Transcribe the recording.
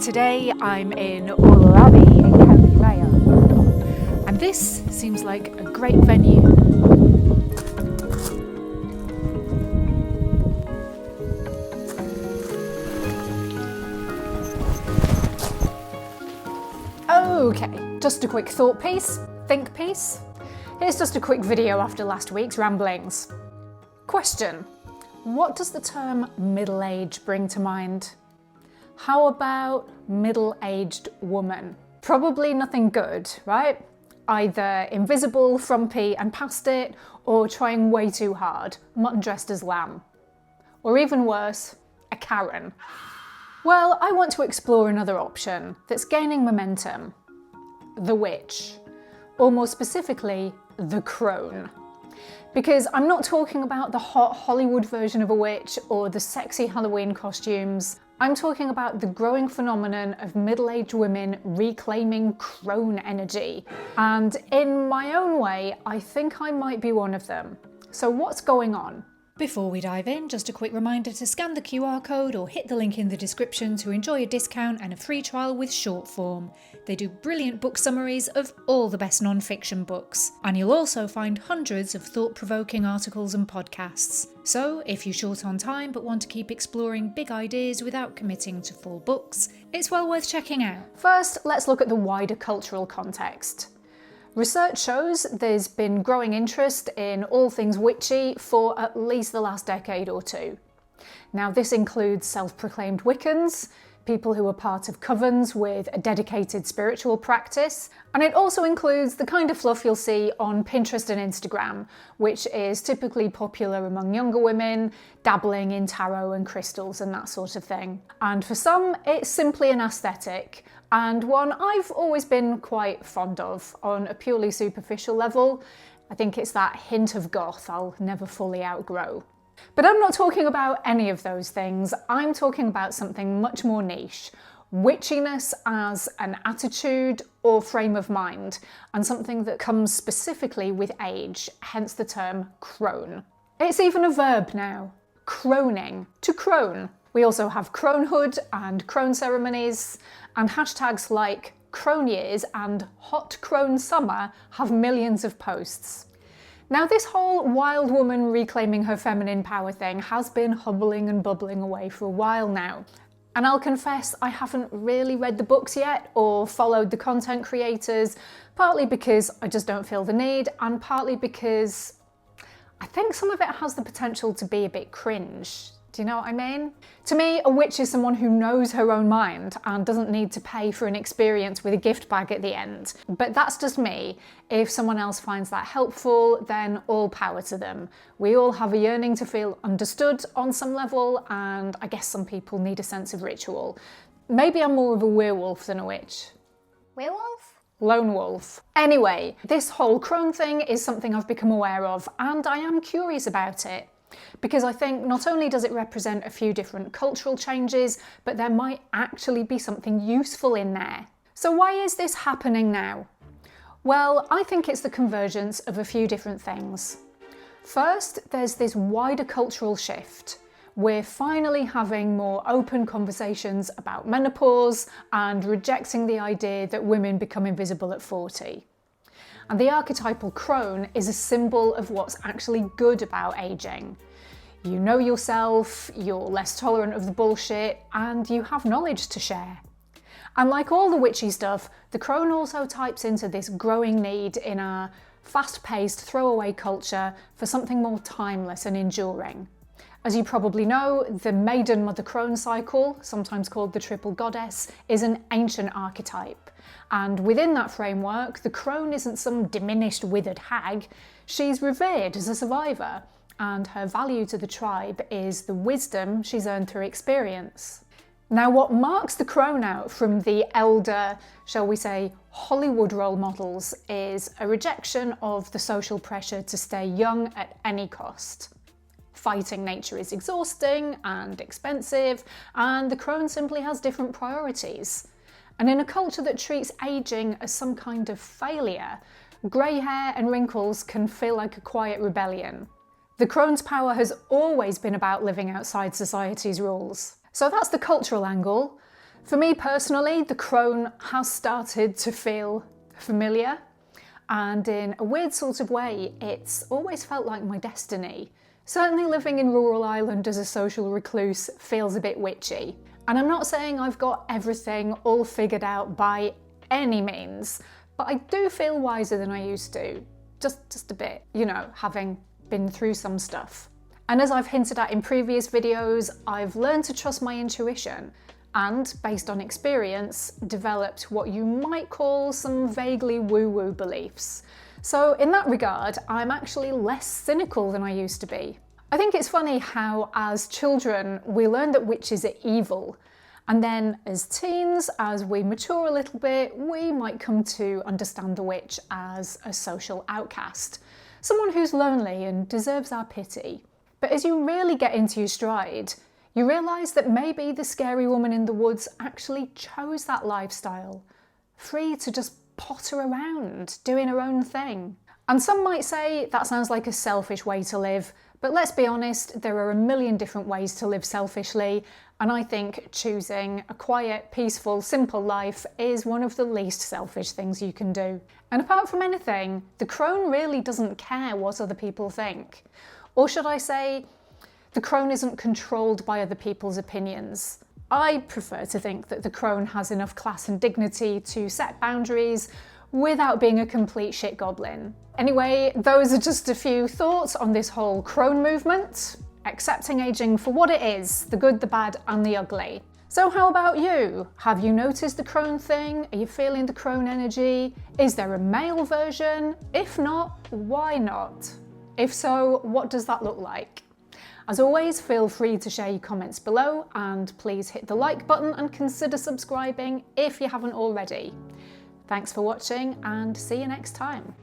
Today I'm in Orwell Abbey in County Mayo, and this seems like a great venue. Okay, just a quick thought piece, think piece. Here's just a quick video after last week's ramblings. Question: what does the term middle age bring to mind? How about middle-aged woman? Probably nothing good, right? Either invisible, frumpy and past it, or trying way too hard, mutton dressed as lamb. Or even worse, a Karen. Well, I want to explore another option that's gaining momentum. The witch. Or more specifically, the crone. Because I'm not talking about the hot Hollywood version of a witch or the sexy Halloween costumes. I'm talking about the growing phenomenon of middle-aged women reclaiming crone energy. And in my own way, I think I might be one of them. So what's going on? Before we dive in, just a quick reminder to scan the QR code or hit the link in the description to enjoy a discount and a free trial with Shortform. They do brilliant book summaries of all the best non-fiction books. And you'll also find hundreds of thought-provoking articles and podcasts. So if you're short on time but want to keep exploring big ideas without committing to full books, it's well worth checking out. First, let's look at the wider cultural context. Research shows there's been growing interest in all things witchy for at least the last decade or two. Now, this includes self-proclaimed Wiccans, people who are part of covens with a dedicated spiritual practice, and it also includes the kind of fluff you'll see on Pinterest and Instagram, which is typically popular among younger women, dabbling in tarot and crystals and that sort of thing. And for some, it's simply an aesthetic, and one I've always been quite fond of on a purely superficial level. I think it's that hint of goth I'll never fully outgrow. But I'm not talking about any of those things. I'm talking about something much more niche. Witchiness as an attitude or frame of mind, and something that comes specifically with age, hence the term crone. It's even a verb now. Croning. To crone. We also have cronehood and crone ceremonies, and hashtags like crone years and hot crone summer have millions of posts. Now, this whole wild woman reclaiming her feminine power thing has been hubbling and bubbling away for a while now. And I'll confess I haven't really read the books yet or followed the content creators, partly because I just don't feel the need, and partly because I think some of it has the potential to be a bit cringe. Do you know what I mean? To me, a witch is someone who knows her own mind and doesn't need to pay for an experience with a gift bag at the end. But that's just me. If someone else finds that helpful, then all power to them. We all have a yearning to feel understood on some level, and I guess some people need a sense of ritual. Maybe I'm more of a werewolf than a witch. Werewolf? Lone wolf. Anyway, this whole crone thing is something I've become aware of, and I am curious about it. Because I think not only does it represent a few different cultural changes, but there might actually be something useful in there. So why is this happening now? Well, I think it's the convergence of a few different things. First, there's this wider cultural shift. We're finally having more open conversations about menopause and rejecting the idea that women become invisible at 40. And the archetypal crone is a symbol of what's actually good about aging. You know yourself, you're less tolerant of the bullshit, and you have knowledge to share. And like all the witchy stuff, the crone also types into this growing need in our fast-paced throwaway culture for something more timeless and enduring. As you probably know, the maiden mother crone cycle, sometimes called the triple goddess, is an ancient archetype. And within that framework, the crone isn't some diminished, withered hag. She's revered as a survivor, and her value to the tribe is the wisdom she's earned through experience. Now, what marks the crone out from the elder, shall we say, Hollywood role models is a rejection of the social pressure to stay young at any cost. Fighting nature is exhausting and expensive, and the crone simply has different priorities. And in a culture that treats aging as some kind of failure, grey hair and wrinkles can feel like a quiet rebellion. The crone's power has always been about living outside society's rules. So that's the cultural angle. For me personally, the crone has started to feel familiar, and in a weird sort of way, it's always felt like my destiny. Certainly living in rural Ireland as a social recluse feels a bit witchy. And I'm not saying I've got everything all figured out by any means, but I do feel wiser than I used to. Just a bit, you know, having been through some stuff. And as I've hinted at in previous videos, I've learned to trust my intuition and, based on experience, developed what you might call some vaguely woo-woo beliefs. So in that regard, I'm actually less cynical than I used to be. I think it's funny how as children we learn that witches are evil, and then as teens, as we mature a little bit, we might come to understand the witch as a social outcast, someone who's lonely and deserves our pity. But as you really get into your stride, you realise that maybe the scary woman in the woods actually chose that lifestyle, free to just potter around, doing her own thing. And some might say that sounds like a selfish way to live, but let's be honest, there are a million different ways to live selfishly, and I think choosing a quiet, peaceful, simple life is one of the least selfish things you can do. And apart from anything, the crone really doesn't care what other people think. Or should I say, the crone isn't controlled by other people's opinions. I prefer to think that the crone has enough class and dignity to set boundaries without being a complete shit goblin. Anyway, those are just a few thoughts on this whole crone movement. Accepting aging for what it is, the good, the bad, and the ugly. So how about you? Have you noticed the crone thing? Are you feeling the crone energy? Is there a male version? If not, why not? If so, what does that look like? As always, feel free to share your comments below, and please hit the like button and consider subscribing if you haven't already. Thanks for watching, and see you next time.